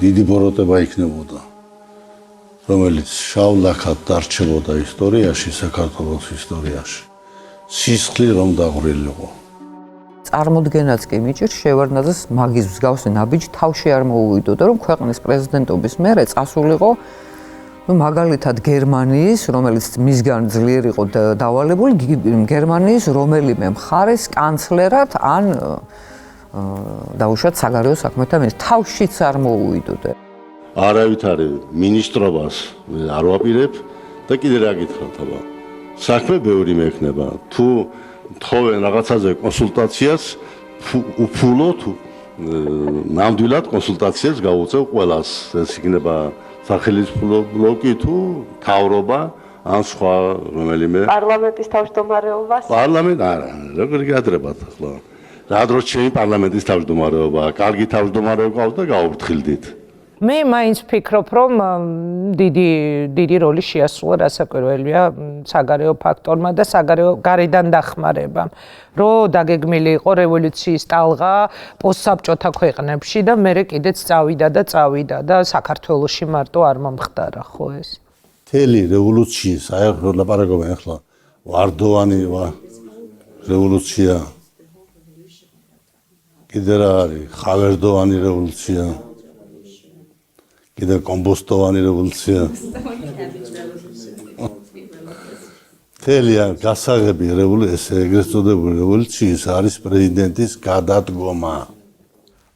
დიდი ბოროტება იქნებოდა, რომელიც შავლაქად დარჩებოდა ისტორიაში, საქართველოს ისტორიაში. სისხლი რომ დაღვრილიყო. წარმოდგენაც კი მიჭირს შევარდნაძეს მაგის მსგავსი ნაბიჯი თავში არ მოუვიდოდა, რომ ქვეყნის პრეზიდენტობის მერე წასულიყო მაგალითად გერმანიის, რომელიც მისგან ძლიერ იყო დავალებული, გერმანიის რომელიმე მხარის კანცლერად ან დაუშვათ საგარეო საქმეთა მინისტრად თავშიც არ მოუვიდოდა. არავითარი მინისტრობას არ ვაპირებ და კიდე რა გითხრათ აბა. საქმე ბევრი მექნება. თუ თხოვენ რაღაცაზე კონსულტაციას, უფულო თუ ნამდვილად კონსულტაციას გავუწევ ყველას. ეს იქნება სახელმწიფო ბლოკი თუ თავრობა ან სხვა რომელიმე პარლამენტის თავმჯდომარეობას. პარლამენტ არა, როგორ გაადრებათ ახლა. რა დროს ჩემი პარლამენტის თავმჯდომარეობაა, კარგი თავმჯდომარეობა ყავს და გაუფრთხილდით. მე მაინც ვფიქრობ, რომ დიდი როლი შეასრულა რასაკვირველია საგარეო ფაქტორმა და საგარეო გარედან დახმარებამ, რომ დაგეგმილი იყო რევოლუციის ტალღა პოსტსაბჭოთა ქვეყნებში და მერე კიდეც წავიდა და საქართველოში მარტო არ მომხდარა, ხო ეს? მთელი რევოლუციის, აი ლაპარაკობენ ახლა ვარდოვანი რევოლუცია. კიდე რა არის? ხავერდოვანი რევოლუცია. კიდე კომბოსტოვანი რევოლუცია. თელია გასაღები რევოლუცია, ეგრეთ წოდებული რევოლუციის არის პრეზიდენტის გადადგომა.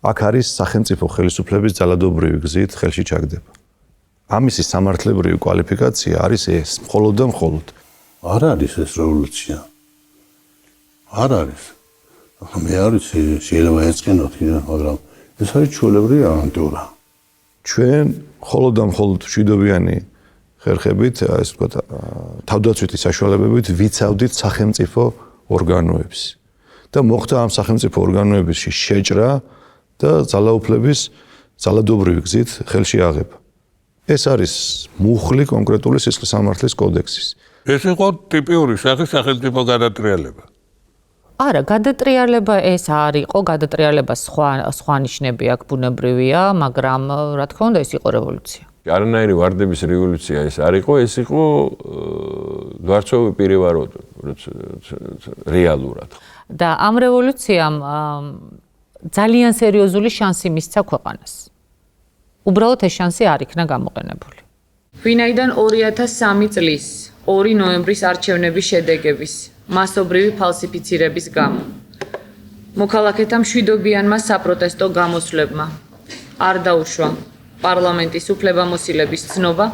აქ არის სახელმწიფო ხელისუფლების ძალადობრივი გზით ხელში ჩაგდება. ამისი სამართლებრივი კვალიფიკაცია არის ეს, მხოლოდ და მხოლოდ. არ არის ეს რევოლუცია. არ არის. მე არ ვიცი, შეიძლება ეწყინოთ კიდე, მაგრამ ეს არის ჩვეულებრივი ავანტურა. ჩვენ მხოლოდ და მხოლოდ მშვიდობიანი ხერხებით, ასე ვთქვათ, თავდაცვითი საშუალებებით ვიცავდით სახელმწიფო ორგანოებს და მოხდა ამ სახელმწიფო ორგანოებში შეჭრა და ძალაუფლების ძალადობრივი გზით ხელში აღება. ეს არის მუხლი კონკრეტული სისხლის სამართლის კოდექსის. ეს იყო ტიპიური სახელმწიფო გადატრიალება. არა, გადატრიალება ეს არ იყო, გადატრიალება სხვა ნიშნები აქ ბუნებრივია, მაგრამ რა თქმა უნდა ეს იყო რევოლუცია. არანაირი ვარდების რევოლუცია ეს არ იყო, ეს იყო დვარცოვი პირივაროთ რეალურად. და ამ რევოლუციამ ძალიან სერიოზული შანსი მისცა ქვეყანას. უბრალოდ ეს შანსი არ იქნა გამოყენებული. ვინაიდან 2003 წლის 2 ნოემბრის არჩევნების შედეგების მასობრივი ფალსიფიცირების გამო მოქალაქეთა მშვიდობიანმა საპროტესტო გამოსვლებმა არ დაუშვა პარლამენტის უფლებამოსილების ცნობა,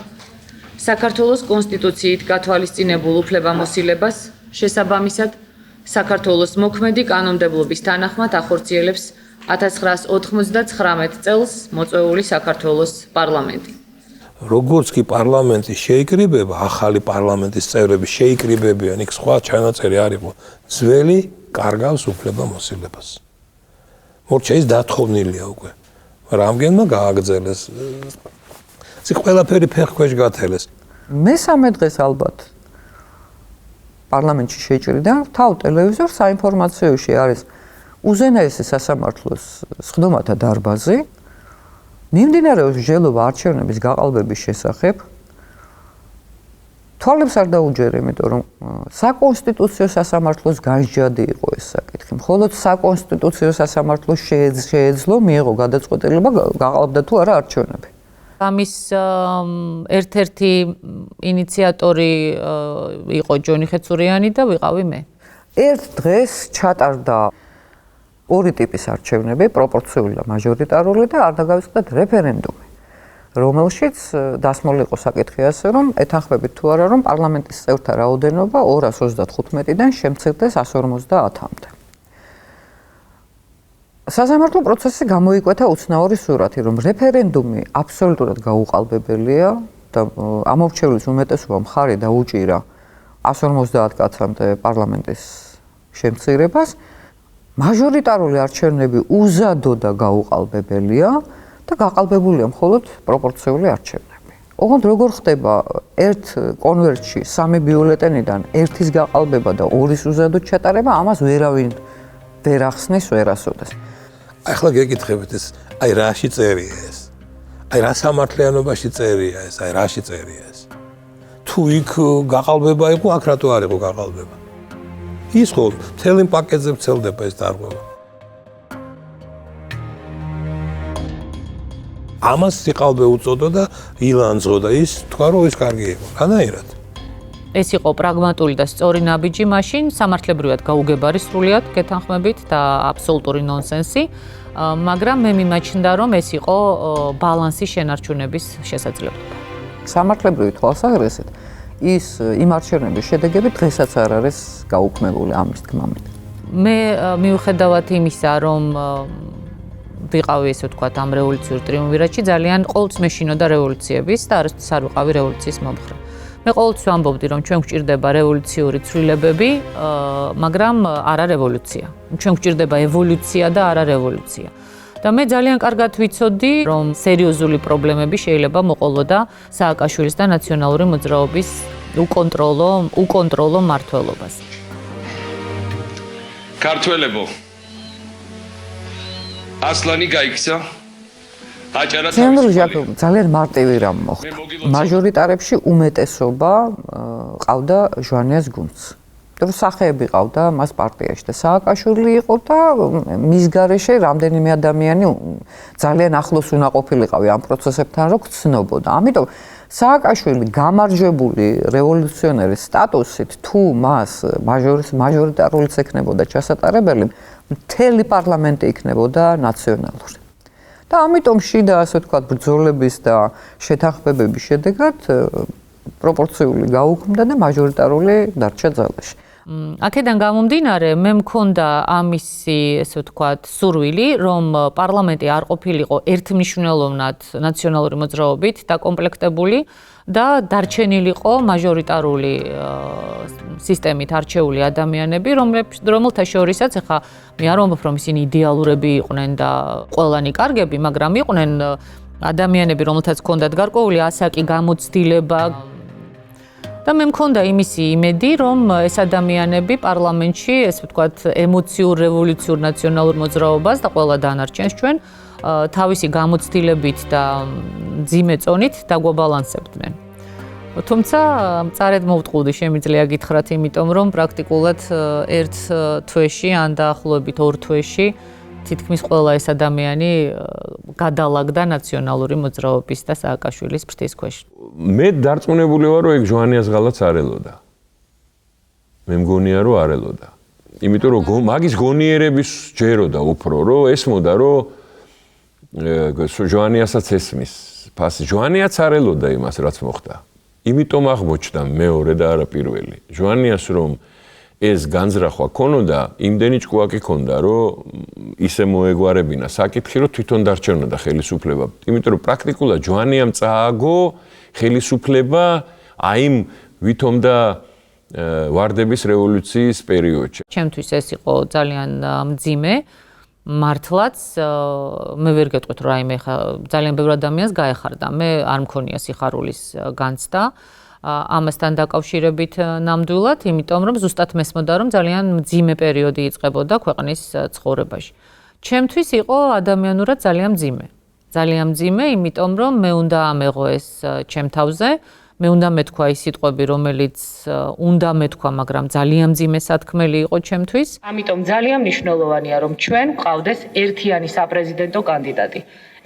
საქართველოს კონსტიტუციით გათვალისწინებულ უფლებამოსილებას შესაბამისად საქართველოს მოქმედი კანონმდებლობის თანახმად ახორციელებს 1999 წელს მოწვეული საქართველოს პარლამენტი. როგორც კი პარლამენტი შეიკრიბება, ახალი პარლამენტის წევრები შეიკრიბებიან, იქ სხვა ჩანაწერი არ იყო. ძველი კარგავს უფლებამოსილებას. მორჩა ის დათხოვნილია უკვე. რამდენმა გააგრძელეს. ეს ყველაფერი ფეხქვეშ გათელეს. მესამე დღეს ალბათ პარლამენტში შეჭრიდა, თავ ტელევიზორ საინფორმაციოში არის უზენაესი სასამართლოს სხდომათა დარბაზი. მიმდინარეობს მსჯელობა არჩევნების გაყალბების შესახებ. თვალებს არ დაუჯერ, იმიტომ რომ საკონსტიტუციო სასამართლოს განსჯადი იყო ეს საკითხი. მხოლოდ საკონსტიტუციო სასამართლოს შეეძლო მიეღო გადაწყვეტილება გაყალბდა თუ არა არჩევნები. ამის ერთ-ერთი ინიციატორი იყო ჯონი ხეცურიანი და ვიყავი მე. ერთ დღეს ჩატარდა ორი ტიპის არჩევნები, პროპორციული და მაჟორიტარული და არ დაგავიწყდათ რეფერენდუმი, რომელშიც დასმული იყო საკითხი ასე, რომ ეთანხმებით თუ არა, რომ პარლამენტის წევრთა რაოდენობა 235-დან შემცირდეს 150-მდე. სასამართლო პროცესში გამოიკვეთა უცნაური სურათი, რომ რეფერენდუმი აბსოლუტურად გაუყალბებელია და ამორჩევლის უმეტესობა მხარი დაუჭირა 150 კაცამდე პარლამენტის შემცირებას. მაჟორიტარული არჩევნები უზადო და გაუყალბებელია და გაყალბებულია მხოლოდ პროპორციული არჩევნები. ოღონდ როგორ ხდება ერთ კონვერტში 3 ბიულეტენიდან ერთის გაყალბება და ორის უზადოდ ჩატარება, ამას ვერავინ ვერ ახსნის, ვერ ასოდეს. ახლა გეკითხებით ეს, აი რაში წერია ეს? აი რა სამართლიანობაში წერია ეს, აი რაში წერია ეს. თუ იქ გაყალბება იყო, აქ რატო არ იყო გაყალბება? ის ხო მთელი პაკეტზე ვრცელდება ეს დარღვევა. ამას სიყალბე უწოდო და ილანძღო და ის თქვა რომ ის კარგი იყო. რანაირად? ეს იყო პრაგმატული და სწორი ნაბიჯი მაშინ, სამართლებრივად გაუგებარი სრულიად გეთანხმებით და აბსოლუტური ნონსენსი, მაგრამ მე მიმაჩნდა რომ ეს იყო ბალანსის შენარჩუნების შესაძლებლობა. სამართლებრივი თვალსაზრისით ის იმ არჩევნების შედეგები დღესაც არ არის გაუქმებული ამის თქმით. მე მიუხედავად იმისა, რომ ვიყავი ესე ვთქვათ ამ რევოლუციურ ტრიუმვირატში, ძალიან ყოველთვის მეშინოდა რევოლუციების და არასდროს არ ვიყავი რევოლუციის მომხრე. მე ყოველთვის ვამბობდი, რომ ჩვენ გვჭირდება რევოლუციური ცვლილებები, მაგრამ არა რევოლუცია. ჩვენ გვჭირდება ევოლუცია და არა რევოლუცია. და მე ძალიან კარგად ვიცოდი, რომ სერიოზული პრობლემები შეიძლება მოყოლოდა სააკაშვილის და ნაციონალური მოძრაობის უკონტროლო მმართველობას. ქართველებო, ასლანი გაიქცა. აჭარა ძალიან მარტივი რამ მოხდა. მაჟორიტარებში უმეტესობა ყავდა ჟვანიას გუნდს. რომ სახეები ყავდა მას პარტიაში და სააკაშვილი იყო და მის გარეშე რამდენიმე ადამიანი ძალიან ახლოს უნდა ყოფილიყავი ამ პროცესებთან რომ გცნობოდა. ამიტომ სააკაშვილი გამარჯვებული რევოლუციონერის სტატუსით თუ მას მაჟორიტარულიც ექნებოდა ჩასატარებელი, მთელი პარლამენტი იქნებოდა ნაციონალური. და ამიტომ შიდა ასე ვთქვათ ბრძოლების და შეთანხმებების შედეგად პროპორციული გაუქმდა და მაჟორიტარული დარჩა ძალაში. აქედან გამომდინარე, მე მქონდა ამისი, ესე ვთქვათ, სურვილი, რომ პარლამენტი არ ყოფილიყო ერთმნიშვნელოვნად ნაციონალური მოძრაობით დაკომპლექტებული და დარჩენილიყო მაჟორიტარული სისტემით არჩეული ადამიანები, რომელთა შორისაც ახლა მე არ ვამბობ, რომ ისინი იდეალურები იყვნენ და ყველანი კარგები, მაგრამ იყვნენ ადამიანები, რომელთაც ჰქონდათ გარკვეული ასაკი, გამოცდილება და მე მქონდა იმისი იმედი, რომ ეს ადამიანები პარლამენტში, ესე ვთქვათ, ემოციურ რევოლუციურ ნაციონალურ მოძრაობას და ყველა დანარჩენს ჩვენ თავისი გამოცდილებით და მძიმე წონით დაგვაბალანსებდნენ. თუმცა მწარედ მოვტყუდი, შემიძლია გითხრათ, იმიტომ რომ პრაქტიკულად ერთ თვეში ან დაახლოებით 2 თვეში თითქმის ყველა ეს ადამიანი გადალაგდა ნაციონალური მოძრაობის და სააკაშვილის ფრთის ქვეშ. მე დარწმუნებული ვარ, რომ ეგ ჟვანიას ღალაც არ ელოდა. მე მგონია, რომ არ ელოდა. იმიტომ რომ მაგის გონიერების ჯეროდა უფრო, რომ ესმოდა, რომ ჟვანიასაც ესმის ფასი. ჟვანიაც არ ელოდა იმას, რაც მოხდა. იმიტომ აღმოჩნდა მეორე და არა პირველი. ჟვანიას რომ ეს განზრახვა ქონოდა, იმდენი ჭკუაკი ქონდა, რომ ისე მოეგვარებინა საკითხი, რომ თვითონ დარჩენოდა ხელისუფლება. იმიტომ რომ პრაქტიკულად ჟვანიამ წააგო ხელისუფლება აი იმ ვითომ და ვარდების რევოლუციის პერიოდში. ჩემთვის ეს იყო ძალიან მძიმე, მართლაც მე ვერ გეტყვით, რომ რაიმე ხა ძალიან ბევრ ადამიანს გაეხარდა. მე არ მქონია სიხარულის განცდა. ამასთან დაკავშირებით ნამდვილად, იმიტომ რომ ზუსტად მესმოდა, რომ ძალიან მძიმე პერიოდი იწყებოდა ქვეყნის ცხოვრებაში. ჩემთვის იყო ადამიანურად ძალიან მძიმე. ძალიან მძიმე, იმიტომ რომ მე უნდა ამეღო ეს ჩემ თავზე, მე უნდა მეთქვა ის სიტყვები, რომელიც უნდა მეთქვა, მაგრამ ძალიან მძიმე სათქმელი იყო ჩემთვის. ამიტომ ძალიან მნიშვნელოვანია, რომ ჩვენ გვყავდეს ერთიანი საპრეზიდენტო კანდიდატი.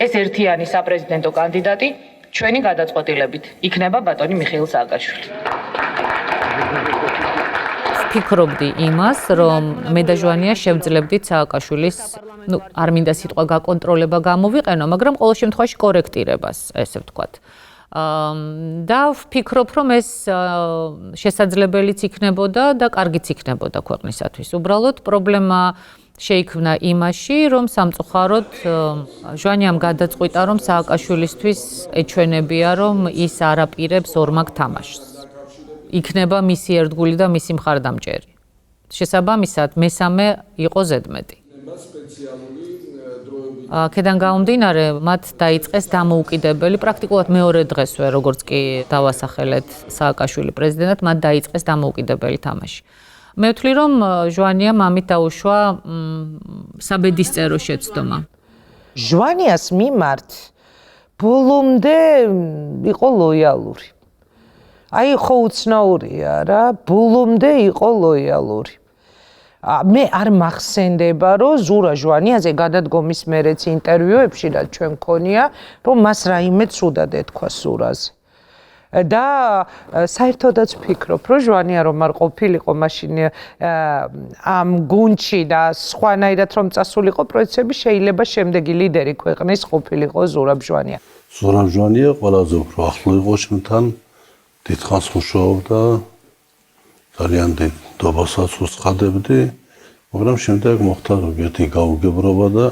ეს ერთიანი საპრეზიდენტო კანდიდატი ჩვენი გადაწყვეტილებით იქნება ბატონი მიხეილ სააკაშვილი. ვფიქრობდი იმას, რომ მე და ჟვანია შევძლებდით სააკაშვილის, არ მინდა სიტყვა გაკონტროლება გამოვიყენო, მაგრამ ყოველ შემთხვევაში კორექტირებას, ესე ვთქვათ. და ვფიქრობ, რომ ეს შესაძლებელიც იქნებოდა და კარგიც იქნებოდა ქვეყნისათვის. უბრალოდ პრობლემა შეიქმნა იმაში, რომ სამწუხაროდ ჟვანიამ გადაწყვიტა, რომ სააკაშვილისთვის ეჩვენებია, რომ ის არაპირებს ორმაგ თამაშს. იქნება მისი ერთგული და მისი მხარდამჭერი. შესაბამისად, მესამე იყო ზედმეტი. აქედან გამომდინარე, მათ დაიწყეს დამოუკიდებელი, პრაქტიკულად მეორე დღესვე, როგორც კი დავასახელეთ სააკაშვილი პრეზიდენტად, მათ დაიწყეს დამოუკიდებელი თამაში. მე ვთვლი, რომ ჟვანიამ ამით დაუშვა საბედისწერო შეცდომა. ჟვანიას მიმართ ბოლომდე იყო ლოიალური. აი ხო უცნაურია რა, ბოლომდე იყო ლოიალური. მე არ მახსენდება, რომ ზურა ჟვანიაძე გადადგომის მერეც ინტერვიუებში რაც ჩვენ გქონია, რომ მას რაიმე ცუდად ეთქვა სურაზე. და საერთოდაც ვფიქრობ, რომ ჟვანია რომ არ ყოფილიყო მაშინ ამ გუნდში და სხვანაირად რომ წასულიყო პროცესები, შეიძლება შემდეგი ლიდერი ქვეყნის ყოფილიყო ზურაბ ჟვანია. ზურაბ ჟვანია ყველაზე უფრო ახლო იყო ჩემთან, დიდხანს მუშაობდა, ძალიან დიდ დობასაც უცხადებდი, მაგრამ შემდეგ მოხდა ზოგიერთი გაუგებრობა და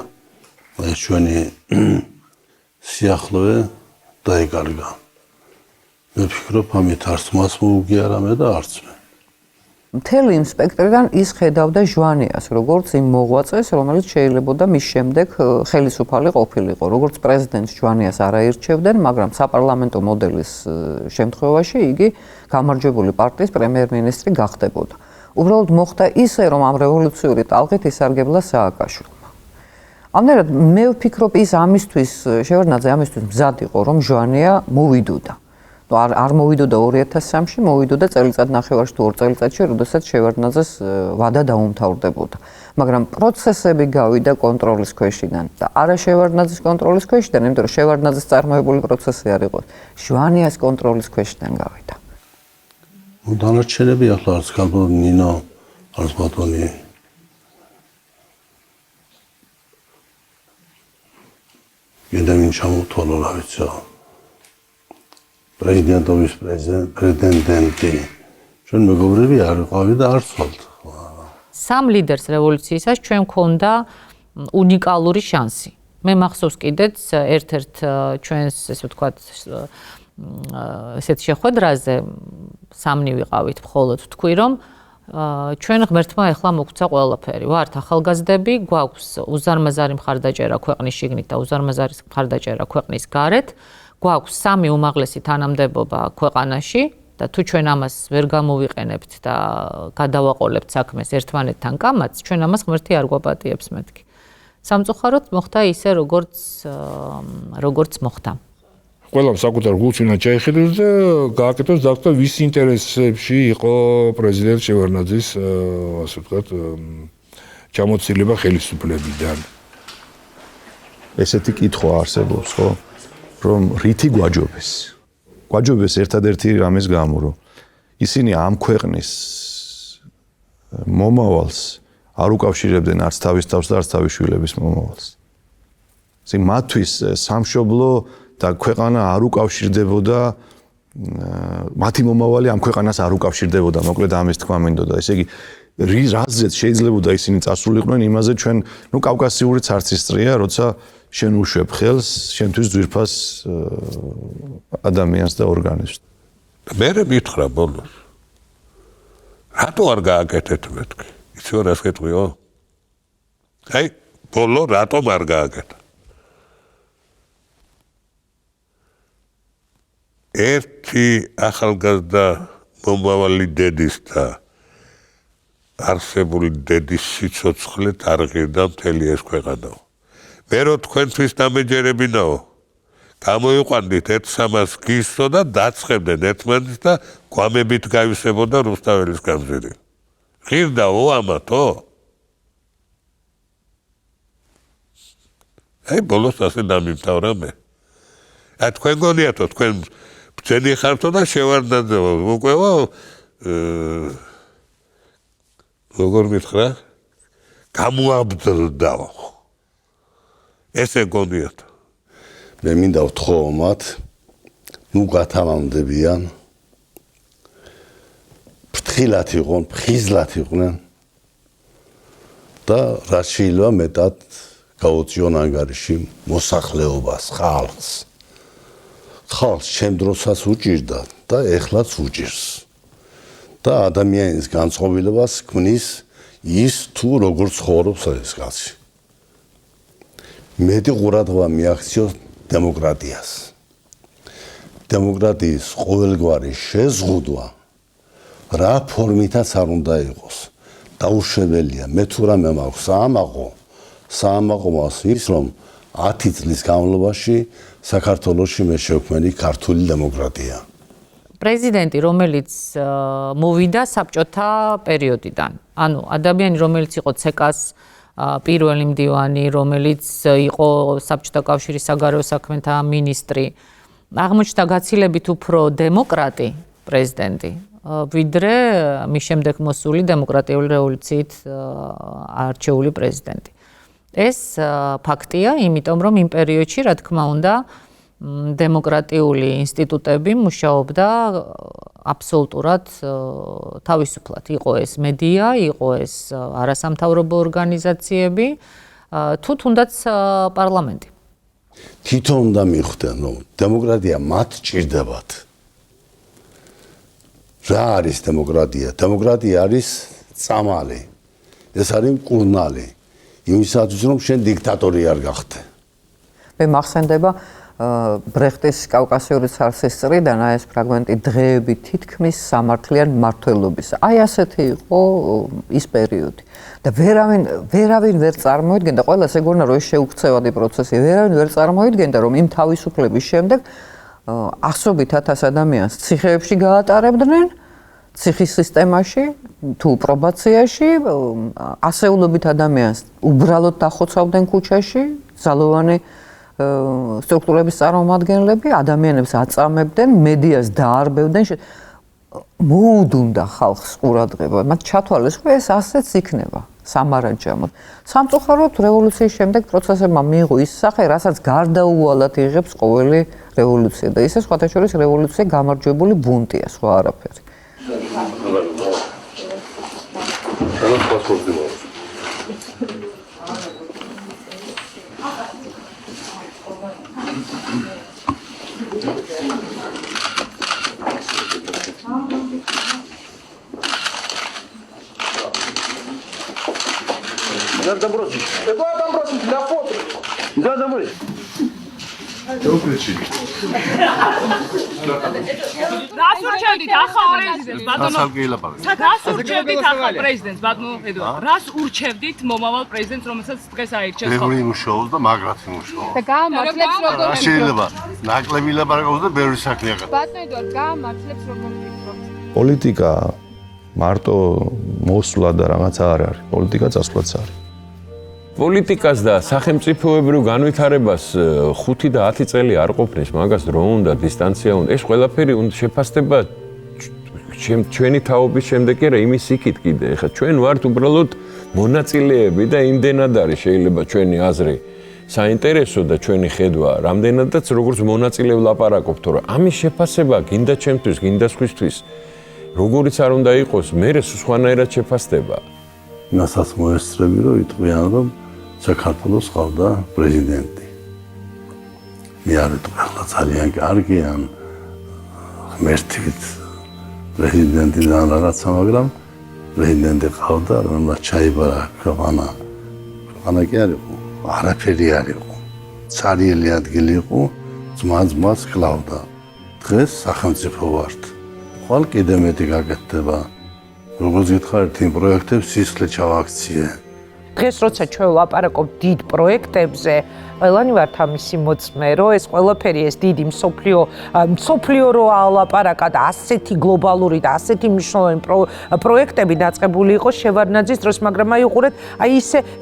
ჩვენი სიახლოვე დაიკარგა. მე ვფიქრობ, ამით არც მას მოუგიარა მე და არც მე. მთელი იმ სპექტრიდან ის ხედავდა ჟვანიას, როგორც იმ მოღვაწეს, რომელიც შეიძლებოდა მის შემდეგ ხელისუფალი ყოფილიყო. როგორც პრეზიდენტს ჟვანიას არ აირჩევდნენ, მაგრამ საპარლამენტო მოდელის შემთხვევაში იგი გამარჯვებული პარტიის პრემიერ-მინისტრი გახდებოდა. უბრალოდ მოხდა ისე, რომ ამ რევოლუციური ტალღით ისარგებლა სააკაშვილმა. ამნაირად მე ვფიქრობ, ის ამისთვის შევარდნაძე ამისთვის მზად იყო, რომ ჟვანია მოვიდოდა. არ მოვიდოდა 2003-ში, მოვიდოდა წელიწად ნახევარში თუ 2 წელიწადში, როდესაც შევარდნაძეს ვადა დაუმთავრდებოდა. მაგრამ პროცესები გავიდა კონტროლის ქვეშიდან და არა შევარდნაძის კონტროლის ქვეშიდან, იმიტომ რომ შევარდნაძეს წარმოებული პროცესი არ იყო. ჟვანიას კონტროლის ქვეშიდან გავიდა. დანარჩენები ახლა არც გალბო ნინო, არც ბატონი გენდამინ ჩამოთვალო რა ვიცი. პრეზიდენტობის პრეზიდენტი ჩვენ მეგობრები არ ვიყავი და არ ვცვალთ. სამ ლიდერს რევოლუციისას ჩვენ გქონდა უნიკალური შანსი. მე მახსოვს კიდეც ერთ-ერთ ჩვენს ესე ვთქვათ ესეთ შეხვედრაზე სამნი ვიყავით მხოლოდ თქვი რომ ჩვენ ღმერთმა ეხლა მოგცა ყველაფერი. ვართ ახალგაზრდები, გვაქვს უზარმაზარი მხარდაჭერა ქვეყნის შიგნით და უზარმაზარი მხარდაჭერა ქვეყნის გარეთ. გვაქვს სამი უმაღლესი თანამდებობა ქვეყანაში და თუ ჩვენ ამას ვერ გამოვიყენებთ და გადავაყოლებთ საქმეს ერთმანეთთან კამათს, ჩვენ ამას ღმერთი არ გვაპატიებს მეთქი. სამწუხაროდ მოხდა ისე, როგორც მოხდა. ყველამ საკუთარ გულს უნდა ჩაიხედოს და გააკეთოს დაგხვდა ვის ინტერესებში იყო პრეზიდენტ შევარდნაძის ასე ვთქვათ ჩამოცილება ხელისუფლებიდან. ესეთი კითხვა არსებობს, ხო? რომ რითი გვაჯობეს. გვაჯობეს ერთადერთი რამის გამო, რომ ისინი ამ ქვეყნის მომავალს არ უკავშირებდნენ არც თავის თავს და არც თავის შვილების მომავალს. ისინი მათთვის სამშობლო და ქვეყანა არ უკავშირდებოდა, მათი მომავალი ამ ქვეყანას არ უკავშირდებოდა, მოკლედ ამის თქმა მინდოდა. ესე იგი, რაზეც შეიძლებოდა ისინი წასულიყვნენ იმაზე ჩვენ, კავკასიური ცარცისტრია, როცა შენ უშვებ ხელს, შენთვის ძვირფას ადამიანს და ორგანიზმს. მე მითხრა ბოლოს. რატო არ გააკეთეთ მეთქი? იცი რა შეგეთქვიო? აი, ბოლო რატომ არ გააკეთა? ერთი ახალგაზრდა მომავალი დედის და არსებული დედის სიცოცხლე თარიღდა მთელი ეს ქვეყანა. მე რო თქვენთვის დამეჯერებინაო, გამოიყვანდით ერთ-სამას გისო და დაწყებდნენ ერთმანეთს და გვამებით გაივსებოდა რუსთაველის გამზირი. ღირდაო ამათო? აი ბოლოს ასე დამიმთავრა მე. თქვენ გონიათო, თქვენ ბრძენი ხართო და შევარდნაძე უკვე როგორ მითხრა? გამოაბრძდაო. ესე გონიათ. მე მინდა ვთხოვ მათ, გათამამდებიან. ფრთხილად იყვნენ, ფხიზლად იყვნენ და რაც შეიძლება მეტად გაუწიონ ანგარიში მოსახლეობას, ხალხს. ხალხს ჩემ დროსაც უჭირდა და ეხლაც უჭირს. და ადამიანის განწყობილებას ქმნის ის თუ როგორ ცხოვრობს ეს კაცი. მეტი ყურადღება მიაქციოს დემოკრატიას. დემოკრატიის ყოველგვარი შეზღუდვა რა ფორმითაც არ უნდა იყოს. დაუშვებელია. მე თუ რამე მაქვს საამაყო მას ის რომ 10 წლის განმავლობაში საქართველოში მე შევქმნი ქართული დემოკრატია. პრეზიდენტი, რომელიც მოვიდა საბჭოთა პერიოდიდან. ანუ ადამიანი, რომელიც იყო ცეკას პირველი მდივანი, რომელიც იყო საბჭოთა კავშირის საგარეო საქმეთა მინისტრი, აღმოჩნდა გაცილებით უფრო დემოკრატი პრეზიდენტი, ვიდრე მის შემდეგ მოსული დემოკრატიული რევოლუციით არჩეული პრეზიდენტი. ეს ფაქტია, იმიტომ რომ იმ პერიოდში, რა თქმა უნდა, დემოკრატიული ინსტიტუტები მუშაობდა აბსოლუტურად თავისუფლად. იყო ეს მედია, იყო ეს არასამთავრობო ორგანიზაციები, თუ თუნდაც პარლამენტი. თვითონ უნდა მიხვდნენ, რომ დემოკრატია მათ ჭირდებათ. რა არის დემოკრატია? დემოკრატია არის წამალი. ეს არის მკურნალი. იმისათვის რომ შენ დიქტატორი არ გახდე. მე მახსენდება ბრეხტის კავკასიური ცარცის წრიდან ეს ფრაგმენტი დღეები თითქმის სამართლიან მმართველობის. აი ასეთი იყო ის პერიოდი. და ვერავინ ვერ წარმოიდგენდა, ყველას ეგონა რომ ეს შეუქცევადი პროცესი, ვერავინ ვერ წარმოიდგენდა რომ იმ თავისუფლების შემდეგ ასობით 1000 ადამიანს ციხეებში გაატარებდნენ, ციხის სისტემაში თუ პრობაციაში, ასეულობით ადამიანს უბრალოდ დახოცავდნენ ქუჩაში, ძალოვანი სტრუქტურების წარმომადგენლები, ადამიანებს აწამებდნენ, მედიას დაარბევდნენ, მოუდუნდა ხალხს ყურადღება. მათ ჩათვალეს, რომ ეს ასეც იქნება სამარაჯამოდ. სამწუხაროდ რევოლუციის შემდეგ პროცესებმა მიიღო ის სახე, რასაც გარდაუვალად იღებს ყოველი რევოლუცია და ისე სხვათა შორის რევოლუცია გამარჯვებული ბუნტია, სხვა არაფერი. Надо бросить. Куда там бросить? На фото. Да, домой. Что включили? რას ურჩევდით ახალ პრეზიდენტს ბატონო? რას ურჩევდით ახალ პრეზიდენტს ბატონო ედუარდ? რას ურჩევდით მომავალ პრეზიდენტს, რომელსაც დღეს აირჩევს? ბევრი მუშაობს და მაგრად მუშაობს. და გაამართლებს როგორ შეიძლება ნაკლები ლაპარაკობს და ბევრი საქმე აკეთებს. ბატონო ედუარდ გაამართლებს როგორ ფიქრობთ? პოლიტიკა მარტო მოსვლა და რაღაცა არ არის. პოლიტიკა წასვლაც არის. პოლიტიკას და სახელმწიფოებრივ განვითარებას 5 და 10 წელი არ ყოფნის, მაგას დრო უნდა, დისტანცია უნდა. ეს ყველაფერი უნდა შეფასდება ჩვენი თაობის შემდეგ კი არა, იმის იქით კიდე. ეხლა ჩვენ ვართ უბრალოდ მონაწილეები და იმდენად არის შეიძლება ჩვენი აზრი საინტერესო და ჩვენი ხედვა რამდენადაც როგორც მონაწილე ვლაპარაკობთ, თორე ამის შეფასება გინდა ჩემთვის, გინდა სხვისთვის, როგორიც არ უნდა იყოს, მე სხვანაირად შეფასდება. იმასაც მოესწრები, რომ იტყვიან, რომ საქართველოს ყავდა პრეზიდენტი. მე არ ვიტყვი, ახლა ძალიან კარგი ან ღმერთით პრეზიდენტიდან რაღაცა, მაგრამ პრეზიდენტი ყავდა, რომელსაც ჩაიბარა ქვეყანა. ქვეყანა კი არ იყო, არაფერი არ იყო. ცარიელი ადგილი იყო, ძმა-ძმას კლავდა. დღეს სახელმწიფო ვართ. ხვალ კიდე მეტი გაკეთდება. როგორც გითხარით, იმ პროექტებს სისხლი ჩავაქციე. დღეს როცა ჩვენ ვლაპარაკობთ დიდ პროექტებზე, ყველანი ვართ ამისი მოწმე, რომ ეს ყველაფერი ეს დიდი მსოფლიო რო ალაპარაკა და ასეთი გლობალური და ასეთი მნიშვნელოვანი პროექტები დაწყებული იყო შევარდნაძის დროს, მაგრამ აი უყურეთ, აი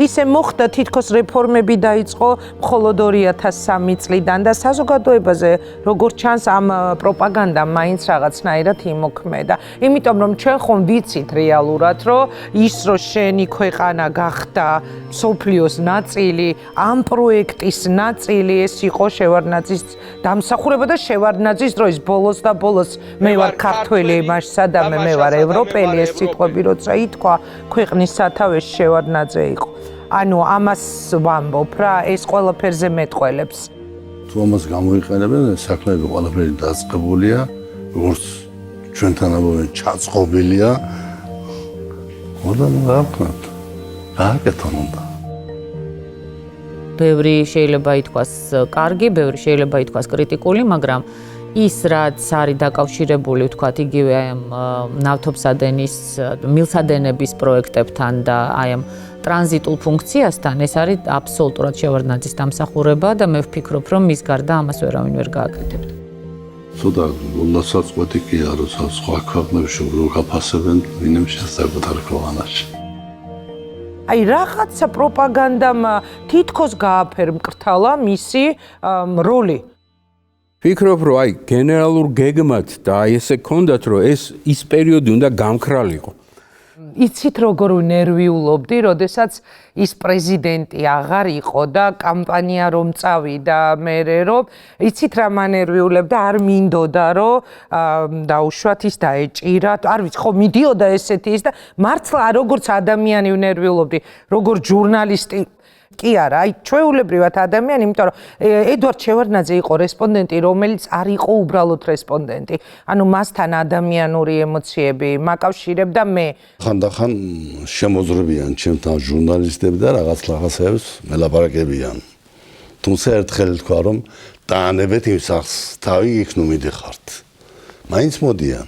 ისე მოხდა თითქოს რეფორმები დაიწყო მხოლოდ 2003 წლიდან და საზოგადოებაზე როგორც ჩანს ამ პროპაგანდამ მაინც რაღაცნაირად იმოქმედა. იმიტომ რომ ჩვენ ხომ ვიცით რეალურად, რომ ის რო შენი ქვეყანა გახდა მსოფლიოს ნაწილი, ამ პროექტი ის ნაწილი ეს იყო შევარდნაძის დამსახურება და შევარდნაძის დროის ბოლოს და ბოლოს მე ვარ ქართველი იმაში სადამე მე ვარ ევროპელი ეს სიტყვები როცა ითქვა ქვეყნის სათავეში შევარდნაძე იყო. ანუ ამას ვამბობ რა ეს ყველაფერზე მეტყველებს. თუ ამას გამოიყენებენ საქმეები ყველაფერი დაწყებულია როგორც ჩვენთან ამბობენ ჩაწყობილია. მოდან რა ვქნათ? გააკეთონ უნდა. ბევრი შეიძლება ითქვას კარგი, ბევრი შეიძლება ითქვას კრიტიკული, მაგრამ ის რაც არის დაკავშირებული, ვთქვათ, იგივე ამ ნავთობსადენის, მილსადენების პროექტებთან და აი ამ ტრანზიტულ ფუნქციასთან ეს არის აბსოლუტურად შევარდნაძის დამსახურება და მე ვფიქრობ, რომ მის გარდა ამას ვერავინ ვერ გააკეთებდა. ცოტა ლასაწყვეტი კი არის სხვა ქვეყნებში რო გაფასებენ ვინმე შესაძლოა ქვეყანაში. აი რაღაცა პროპაგანდამ თითქოს გააფერმკრთალა მისი როლი. ვფიქრობ, რომ აი გენერალურ გეგმად და აი ესე გქონდათ, რომ ის პერიოდი უნდა გამქრალიყო. იცით როგორ ნერვიულობდი, როდესაც ის პრეზიდენტი აღარ იყო და კამპანია რომ წავიდა მერე რომ იცით რა მანერვიულებდა, არ მინდოდა რომ დაუშვათ ის დაეჭირა, არ ვიცი, ხო მიდიოდა ესეთი ის და მართლა როგორც ადამიანი ვნერვიულობდი, როგორ ჟურნალისტი კი არა, აი ჩვეულებრივად ადამიანი, იმიტომ რომ ედვარდ შევარდნაძე იყო რესპონდენტი, რომელიც არ იყო უბრალოდ რესპონდენტი. ანუ მასთან ადამიანური ემოციები მაკავშირებდა მე. ხანდახან შემოძრებიან ჩემთან ჟურნალისტები და რაღაცებს მელაპარაკებიან. თუმცა ერთხელ თქვა რომ დაანებეთ იმ სახს, თავი იქ ნუ მიდიხართ. მაინც მოდიან.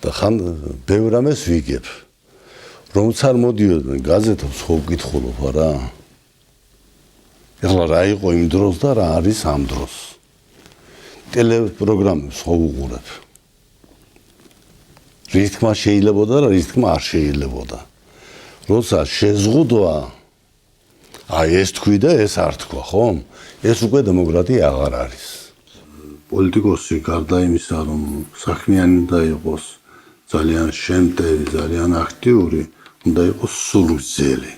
და ხან ბევრ ამას ვიგებ. რომც არ მოდიოდნენ გაზეთებს ხო ვკითხულობ არა? ეხლა რა იყო იმ დროს და რა არის ამ დროს? ტელეპროგრამებს ხო ვუყურებ? რის თქმა შეიძლებოდა და რის თქმა არ შეიძლებოდა. როცა შეზღუდვა აი ეს თქვი და ეს არ თქვა, ხო? ეს უკვე დემოკრატია აღარ არის. პოლიტიკოსი გარდა იმისა, რომ საქმიანი უნდა იყოს, ძალიან შემტევი, ძალიან აქტიური, უნდა იყოს სულგრძელი.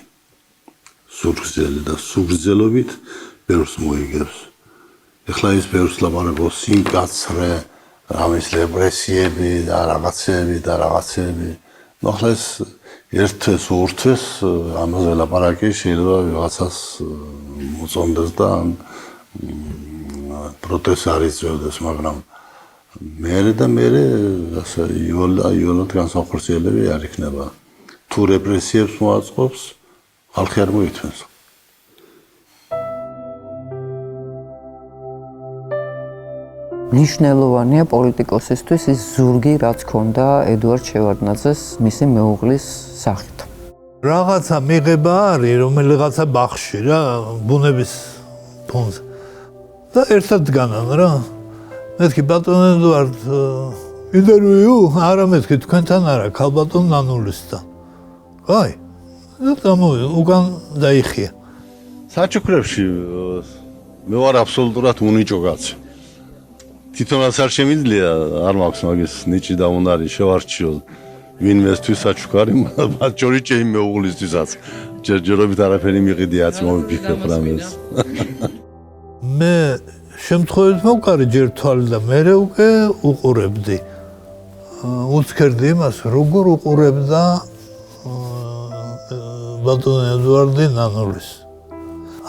სულგრძელი და სულგრძელობით ბევრს მოიგებს. ეხლა ის ბევრს ლაპარაკობს სიმკაცრე, ამის რეპრესიები და რაღაცები. ნუ ახლა ეს ერთეს ურთეს ამაზე ლაპარაკი შეიძლება ვიღაცას მოწონდეს და პროტესტი არ იწვევდეს, მაგრამ მერე ასე იოლად განსახორციელები არ იქნება. თუ რეპრესიებს მოაწყობს, ხალხი არ მოითმენს. ნიშნელოვანია პოლიტიკოსისთვის ის ზურგი, რაც ჰქონდა ედვარდ შევარდნაძეს მისი მეუღლის სახით. რაღაცა მიღება არის, რომელიღაცა ბახში რა, ბუნების ფონზე. და ერთად დგანან რა. მეთქი ბატონ ედვარდ ინტერვიუ, არა მეთქი თქვენთან არა, ქალბატონ ნანულისთან. აი, და უკან დაიხია. საჩუქრებში მე ვარ აბსოლუტურად უნიჭო კაცი. თვითონაც არ შემიძლია, არ მაქვს მაგის ნიჭი და უნარი შევარჩიო ვინმესთვის საჩუქარი, მათ შორის ჩემი მეუღლისთვისაც. ჯერჯერობით არაფერი მიყიდიაც მომიფიქრებ რამეს. მე შემთხვევით მოვკარი ჯერ თვალი და მერე უკვე უყურებდი. უცქერდი იმას, როგორ უყურებდა ბატონ ედვარდი ნანულის.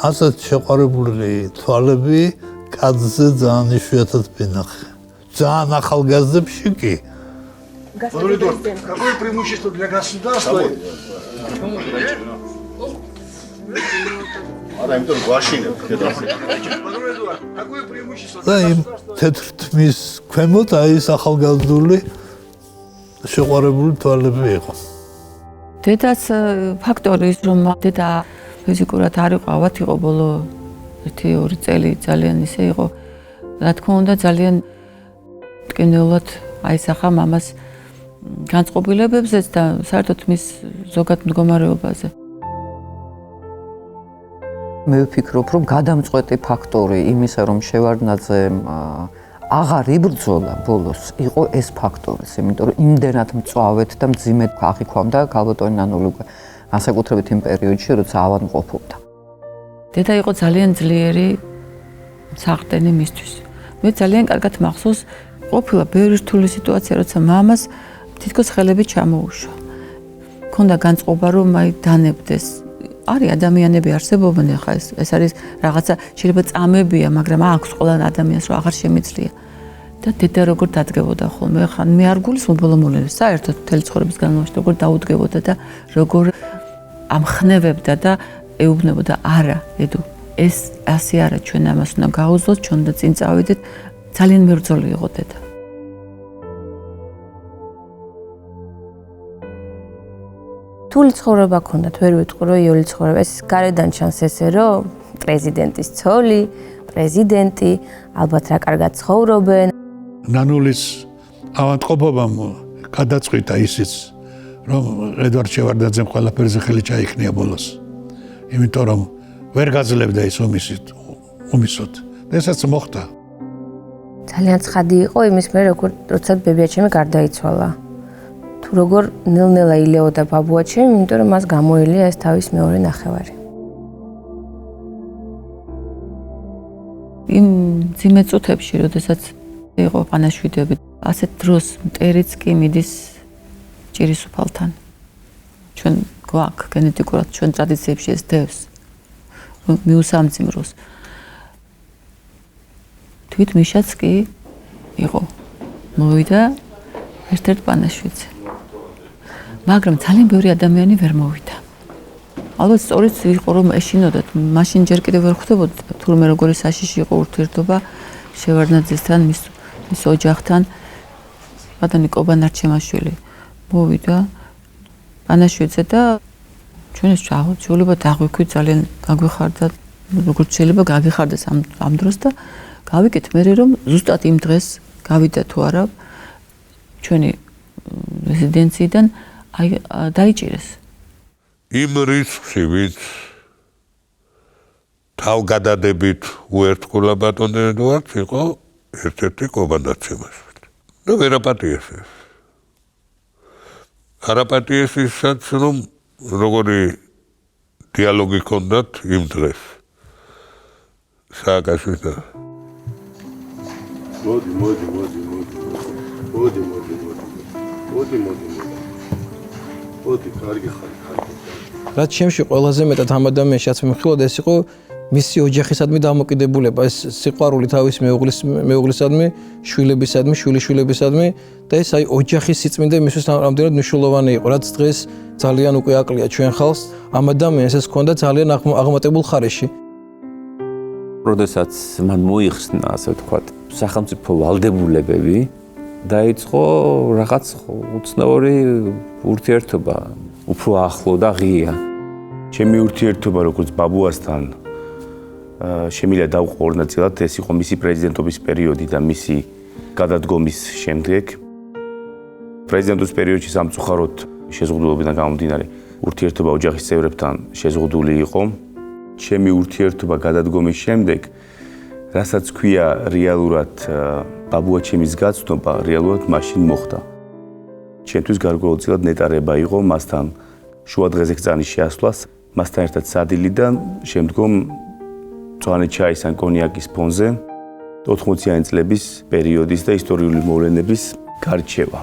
ასეთ შეყვარებული თვალები კაცზე ძალიან იშვიათად ვინახე. ძალიან ახალგაზრდებში კი. Господин Эдуард, какое преимущество для государства? და იმ თეთრ თმის ქვემოთ აი ეს ახალგაზრდული შეყვარებული თვალები იყო. დედაც ფაქტორი ის რომ დედა ფიზიკურად არ იყო, ავად იყო ბოლო 1-2 წელი ძალიან ისე იყო. რა თქმა უნდა ძალიან ტკინეულად აისახა მამას განწყობილებებზეც და საერთოდ მის ზოგად მდგომარეობაზე. მე ვფიქრობ, რომ გადამწყვეტი ფაქტორი იმისა, რომ შევარდნაძემ აღარ იბრძოლა ბოლოს, იყო ეს ფაქტორიც, იმიტომ რომ იმდენად მწვავედ და მძიმედ აღიქვამდა ქალბატონი ნანული უკვე განსაკუთრებით იმ პერიოდში, როცა ავადმყოფობდა. დედა იყო ძალიან ძლიერი საყრდენი მისთვის. მე ძალიან კარგად მახსოვს, ყოფილა ბევრი რთული სიტუაცია, როცა მამას თითქოს ხელები ჩამოუშვა. ქონდა განწყობა, რომ აი დანებდეს. არის ადამიანები არსებობენ, ახლა ეს არის რაღაცა შეიძლება წამებია, მაგრამ აქვს ყველან ადამიანს, რომ აღარ შემიძლია. და დედა როგორ დადგებოდა ხოლმე, ხა მე არ გულისხმობ ბოლო მომენტს, საერთოდ მთელი ცხოვრების განმავლობაში როგორ დაუდგებოდა და როგორ ამხნევებდა და ეუბნებოდა, არა, ედუ, ეს ასე არა, ჩვენ ამას უნდა გავუძლოთ, ჩვენ უნდა წინ წავიდეთ. ძალიან მებრძოლი იყო დედა. თუ რთული ცხოვრება ქონდათ, ვერ ვიტყვი რომ იოლი ცხოვრება. ეს გარედან ჩანს ესე რომ პრეზიდენტის ცოლი, პრეზიდენტი, ალბათ რა კარგად ცხოვრობენ. ნანულის ავადმყოფობამ გადაწყვიტა ისიც, რომ ედვარდ შევარდაძემ ყველაფერზე ხელი ჩაიქნია ბოლოს. იმიტომ რომ ვერ გაძლევდა ის უმისოდ. ესაც მოხდა. ძალიან ცხადი იყო იმის მერე, როცა ბებიაჩემი გარდაიცვალა. თუ როგორ ნელ-ნელა ილეოდა ბაბუაჩემი, იმიტომ რომ მას გამოელია ეს თავის მეორე ნახევარი. იმ ძიმე წუთებში, როდესაც იყო პანაშვიდები, ასეთ დროს მტერიც კი მიდის ჭირის უფალთან. ჩვენ გვაქვს გენეტიკურად ჩვენ ტრადიციებში ეს დევს. მიუსამძიმროს. თვით მიშაც კი იყო. მოვიდა ერთ-ერთ პანაშვიდზე. მაგრამ ძალიან ბევრი ადამიანი ვერ მოვიდა. ალბათ სწორედ იყო რომ ეშინოდათ, მაშინ ჯერ კიდევ ვერ ხვდებოდით თურმე როგორი საშიში იყო ურთიერთობა შევარდნაძესთან, მის ოჯახთან. ბატონი კობანარჩემაშვილი მოვიდა პანაშვიდზე და ჩვენ ეს ჩაუძულება დაგვიქვით ძალიან გაგვიხარდა, როგორც შეიძლება გაგიხარდეს ამ დროს და გავიკეთ მე რომ ზუსტად იმ დღეს გავიდა თუ არა ჩვენი რეზიდენციიდან აი დაიჭირეს. იმ რისკში ვით თავგადადებით უერთგულა ბატონ ედვარდს იყო ერთ-ერთი კობანარჩემაშვილი. და ვერაპატიეს ეს. არაპატიეს ისაც რომ როგორი დიალოგი ჰქონდათ იმ დღეს. სააკაშვილთან. მოდი, კარგი ხარ. რაც შემში ყველაზე მეტად ამ ადამიანს რაც მიხილოდა ეს იყო მისი ოჯახისადმი დამოკიდებულება, ეს სიყვარული თავის მეუღლისადმი, შვილებისადმი, შვილიშვილებისადმი და ეს აი ოჯახის სიწმინდე მისთვის რამდენად მნიშვნელოვანი იყო, რაც დღეს ძალიან უკვე აკლია ჩვენ ხალხს. ამ ადამიანს ეს ჰქონდა ძალიან აღმატებულ ხარეში. როდესაც მან მოიხსნა, ასე ვთქვათ, სახელმწიფო ვალდებულებები, დაიწყო რაღაც უცნაური ურთიერთობა, უფრო ახლო და ღია. ჩემი ურთიერთობა როგორც ბაბუასთან შემიძლია დავყო ორ ნაწილად, ეს იყო მისი პრეზიდენტობის პერიოდი და მისი გადადგომის შემდეგ. პრეზიდენტობის პერიოდში სამწუხაროდ შეზღუდულობიდან გამომდინარე ურთიერთობა ოჯახის წევრებთან შეზღუდული იყო. ჩემი ურთიერთობა გადადგომის შემდეგ, რასაც ქვია რეალურად ბაბუაჩემის გაცნობა, რეალურად მაშინ მოხდა. ჩემთვის გარკვეულწილად ნეტარება იყო მასთან შუა დღეზე ხწანის შეასვლას, მასთან ერთად სადილიდან, შემდგომ მწვანე ჩაის ან კონიაკის ფონზე 80-იანი წლების პერიოდის და ისტორიული მოვლენების გარჩევა.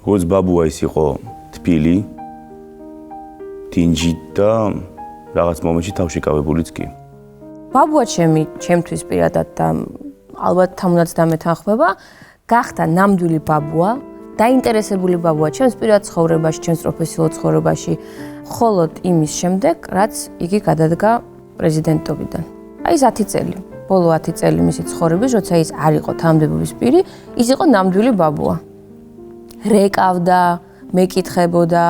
როგორც ბაბუა ის იყო თბილი, დინჯი და რაღაც მომენტში თავშეკავებულიც კი. ბაბუაჩემი ჩემთვის პირადად და ალბათ თამუნაც დამეთანხმება, გახდა ნამდვილი ბაბუა, დაინტერესებული ბაბუა ჩემს პირად ცხოვრებაში, ჩემს პროფესიულ ცხოვრებაში, მხოლოდ იმის შემდეგ, რაც იგი გადადგა პრეზიდენტობიდან. აი ეს 10 წელი, ბოლო 10 წელი მისი ცხოვრების, როცა ის არ იყო თანამდებობის პირი, ის იყო ნამდვილი ბაბუა. რეკავდა, მეკითხებოდა,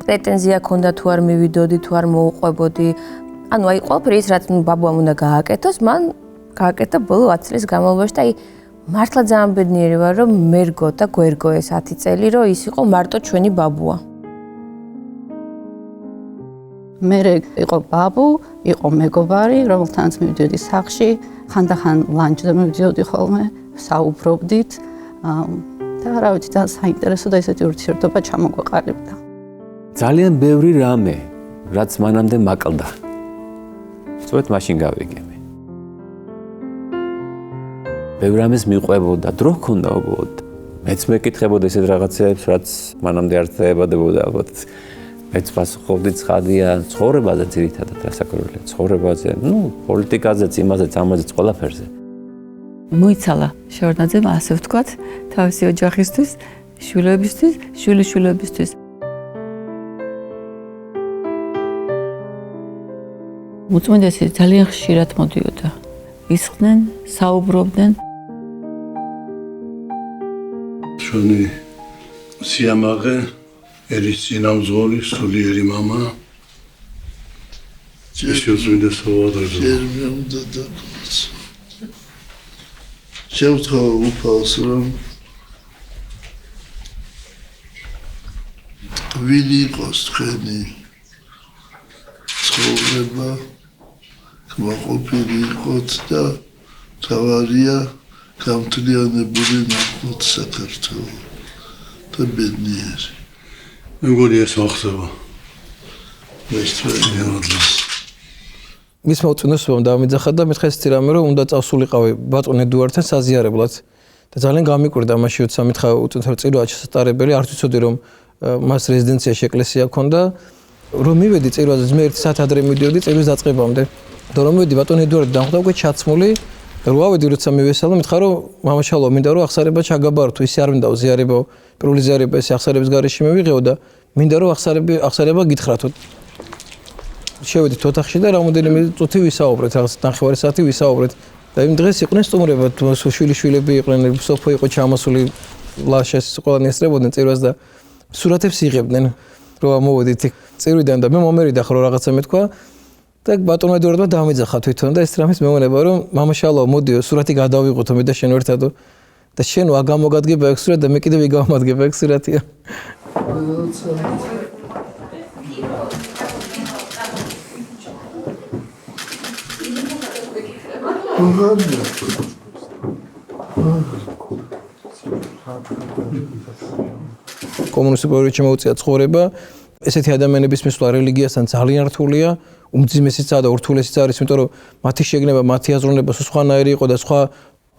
პრეტენზია ჰქონდა თუ არ მივიდოდი, თუ არ მოუყვებოდი. ანუ აი ყველაფერი ის რაც ბაბუამ უნდა გააკეთოს, მან გააკეთა ბოლო 10 წლის განმავლობაში და აი მართლა ძალიან ბედნიერი ვარ, რომ მერგო და გვერგო ეს 10 წელი, რომ ის იყო მარტო ჩვენი ბაბუა. მე იყო ბაბუ, იყო მეგობარი, რომელთანაც მივიდოდი სახლში, ხანდახან ლანჩზე მივიდოდი ხოლმე, საუბრობდით და რა ვიცი, ძალიან საინტერესო და ესეთი ურთიერთობა ჩამოგვეყალიბდა. ძალიან ბევრი რამე, რაც მანამდე მაკლდა. სწორედ მაშინ გავიგე მე. ბევრ რამეს მიყვებოდა, დრო ჰქონდა უბრალოდ. მეც მეკითხებოდა ესეთ რაღაცებს, რაც მანამდე არ დაებადებოდა ალბათ. მეც პასუხობდი ცხადია ცხოვრებაზე ძირითადად რასაკვირველია, ცხოვრებაზე, პოლიტიკაზეც, იმაზეც, ამაზეც ყველაფერზე. მოიცალა შევარდნაძემ ასე ვთქვათ, თავისი ოჯახისთვის, შვილებისთვის, შვილიშვილებისთვის. უწმიდესი ძალიან ხშირად მოდიოდა. ისხდნენ, საუბრობდნენ. ჩვენი სიამაღე ერის წინამძღოლი სულიერი мама შეუძლია სავადაზე ჯერმე უნდა დაგწ შევთხოვ უფალს რომ ვინ იყოს თქვენი ცხოვრება კმაყოფილი იყოთ და თავარია გამთლიანებული ნახოთ საქართველო და ბედნიერი მე მგონი ეს მოხდება მის მოწინოსობამ დამიძახა და მითხეს ცირამე რომ უნდა წავსულიყავი ბატონ ედუარდთან საზიარებლად და ძალიან გამიკვირდა მაშინ როცა მითხა უწინო წირვა შესაძლებელი არ ვიცოდი რომ მას რეზიდენციაში ეკლესია ჰქონდა რომ მივედი წირვაზე მე 1 საათ ადრე მიდიოდი წირვის დაწყებამდე და რომ მივედი ბატონ ედუარდი დამხვდა უკვე ჩაცმული რომ ავედი როცა მივესალმე მითხა რომ მამაშალო მინდა რომ აღსარება ჩაგაბარო თუ ისე არ მინდა ზიარება პირველი ზიარება ეს აღსარების გარეშე მივიღეო და მინდა რომ აღსარება გითხრათო შევედით ოთახში და რამოდენიმე წუთი ვისაუბრეთ რაღაც ნახევარი საათი ვისაუბრეთ და იმ დღეს იყვნენ სტუმრება შვილიშვილები იყვნენ სოფო იყო ჩამოსული ლაშეს ყველანი ესწრებოდნენ წირვას და სურათებს იღებდნენ რომ ამოვედით წირვიდან და მე მომერიდა ხო რაღაცა მეთქვა და ბატონო ედუარდმა დამიძახა თვითონ და ეს რამის მეუბნება რომ მამაშალო მოდიო სურათი გადავიღოთო მე და შენ ერთადო და შენ ვაგამოგადგება ეგ სურათი და მე კიდევ ვიგავმადგება ეგ სურათია კომუნისტურ პერიოდში მოუწია ცხოვრება ესეთი ადამიანების მისვლა რელიგიასთან ძალიან რთულია უმძიმესიცაა და ურთულესიც არის იმიტომ რომ მათი შეგნება მათი აზროვნება სხვანაირი იყო და სხვა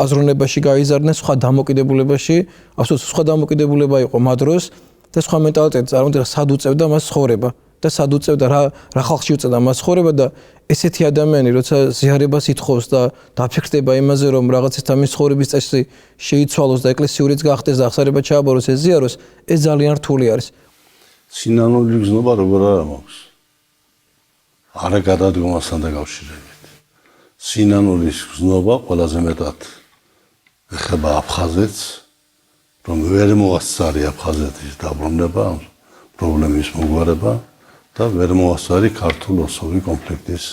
აზროვნებაში გაიზარდნენ სხვა დამოკიდებულებაში აბსოლუტურად სხვა დამოკიდებულება იყო მათ დროს და სხვა მენტალიტეტი წარმოიდგინე სად უწევდა მას ცხოვრება და სად უწევდა რა ხალხში უწევდა მას ცხოვრება და ესეთი ადამიანი როცა ზიარებას ითხოვს და დაფიქრდება იმაზე რომ რაღაცეთა მის ცხოვრების წესი შეიცვალოს და ეკლესიურიც გახდეს და აღსარება ჩააბაროს ეს ზიაროს ეს ძალიან რთული არის სინანული გზნობა როგორ არა მაქვს არა გადადგომასთან დაკავშირებით სინანულის გზნობა ყველაზე მეტად ეხება აფხაზეთს რომ ვერ მოასწარი აფხაზეთის დაბრუნება პრობლემის მოგვარება და ვერ მოასწარი ქართულ-ოსური კონფლიქტის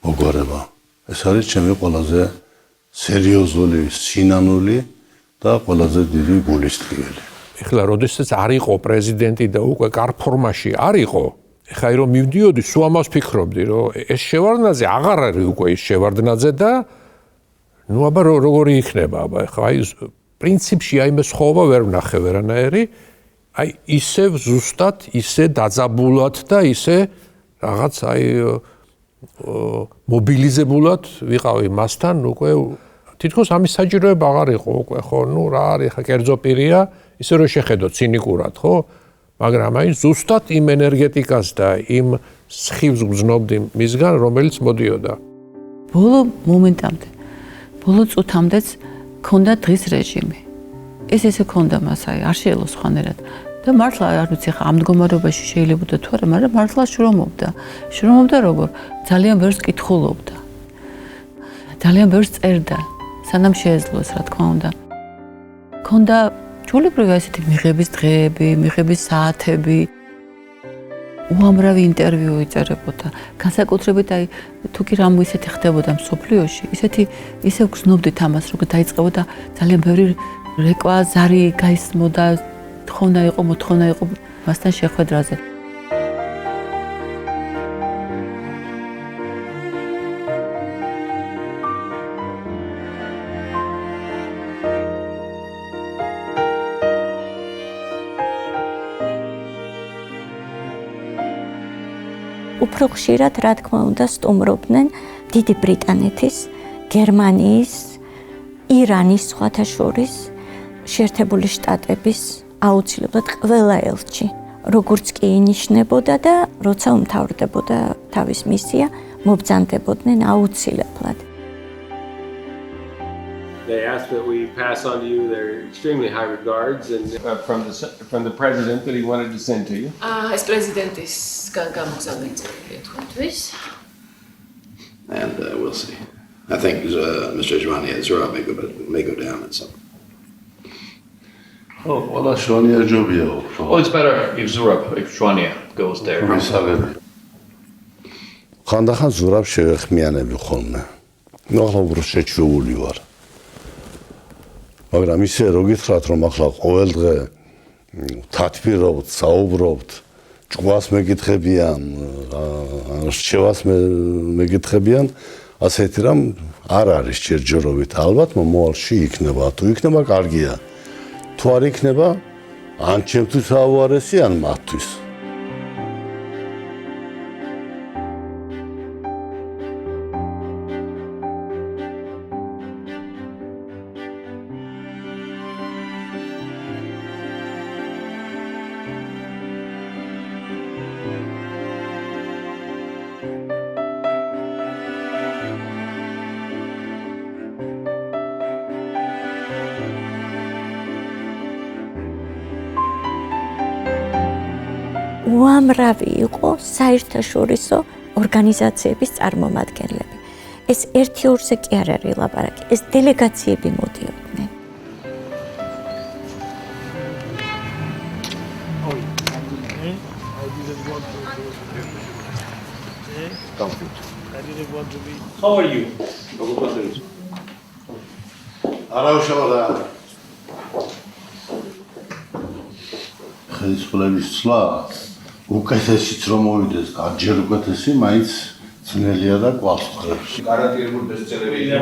მოგვარება ეს არის ჩემი ყველაზე სერიოზული სინანული და ყველაზე დიდი გულისწყლელი ეხლა როდესაც არ იყო პრეზიდენტი და უკვე კარ ფორმაში არ იყო ეხლა რომ მივდიოდი სულ ამას ფიქრობდი რომ ეს შევარდნაძე აღარ არის უკვე ის შევარდნაძე და ნუ აბა როგორი იქნება აბა ეხლა აი პრინციპში აი მე სხვაობა ვერ ვნახე ვერანაირი აი ისევ ზუსტად ისე დაძაბულად და ისე რაღაც აი მობილიზებულად ვიყავი მასთან უკვე თითქოს ამის საჭიროება აღარ იყო უკვე ხო ნუ რა არის ხა კერძო პირია ისე რომ შეხედო ცინიკურად ხო მაგრამ აი ზუსტად იმ ენერგეტიკას და იმ სხივს გრძნობდი მისგან რომელიც მოდიოდა ბოლო მომენტამდე ბოლო წუთამდეც ქონდა დღის რეჟიმი ეს ესე ქონდა მას აი არ შეელო სხვანაირად და მართლა არ ვიცი ხა ამ მდგომარეობაში შეიძლება თუ არა მაგრამ მართლა შრომობდა როგორ ძალიან ბევრს კითხულობდა ძალიან ბევრს წერდა სანამ შეეძლოს რა თქმა უნდა ქონდა ჩვეულებრივი ესეთი მიღების დღეები მიღების საათები უამრავი ინტერვიუ იწერებოდა განსაკუთრებით აი თუ კი რამ ისეთი ხდებოდა მსოფლიოში ისე გრძნობდით ამას როგორ დაიწყებოდა ძალიან ბევრი რეკვა ზარი გაისმოდა მოთხოვნა იყო მასთან შეხვედრაზე უფრო ხშირად რა თქმა უნდა სტუმრობდნენ დიდი ბრიტანეთის, გერმანიის, ირანის სხვათა შორის შეერთებული შტატების აუცილებლად ყველა ელჩი, როგორც კი ინიშნებოდა და როცა უმთავრდებოდა თავის მისია, მობრძანდებოდნენ აუცილებლად. They asked that we pass on to you their extremely high regards and from the president that he wanted to send to you. ეს პრეზიდენტისგან გამოგზავნილი წერილია თქვენთვის. And we'll see. I think Mr. Zhvania may go down at some. ყველა შვანია ჯობია უფრო. Oh, it's better if Zurab, if Shwania goes there. მისაღები. ხანდახან ზურაბ შევეხმიანები ხოლმე. ნუ ახლა უფრო შეჩვეული ვარ. მაგრამ ისე რო გითხრათ რომ ახლა ყოველ დღე თათბირობთ, საუბრობთ, ჭკვას მეკითხებიან, რჩევას მეკითხებიან, ასეთი რამ არ არის ჯერჯერობით. ალბათ მომავალში იქნება, თუ იქნება კარგია. თუ არ იქნება, ან ჩემთვის აუარესი, ან მათთვის. უამრავი იყო საერთაშორისო ორგანიზაციების წარმომადგენლები. ეს ერთი ორზე კი არ არის ლაპარაკი, ეს დელეგაციები მოდიოდნენ. How are you? არაუშავდა. ხელისუფლების ცვლა უკეთესიც რომ მოვიდეს, ჯერ უკეთესი, მაინც ძნელია და კვალს ხრებს. გარანტირებული ბესტსელერი.